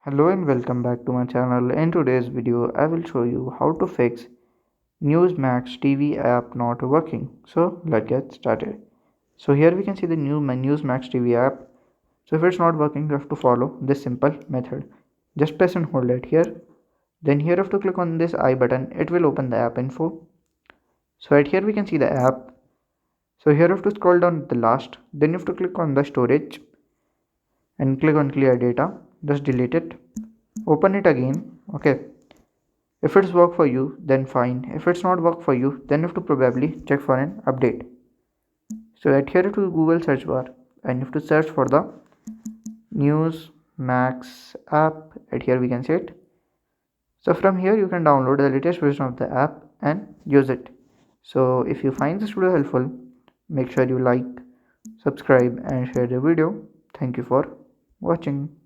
Hello and welcome back to my channel. In today's video, I will show you how to fix Newsmax TV app not working. So let's get started. So here we can see the new Newsmax TV app. So if it's not working, you have to follow this simple method. Just press and hold it here. Then here you have to click on this I button. It will open the app info. So right here we can see the app. So here you have to scroll down to the last. Then you have to click on the storage and click on clear data. Just delete it. Open it again. Okay. If it's work for you, then fine. If it's not work for you, then you have to probably check for an update. So adhere to Google search bar and you have to search for the News Max app. At here we can see it. So from here you can download the latest version of the app and use it. So if you find this video helpful, make sure you like, subscribe and share the video. Thank you for watching.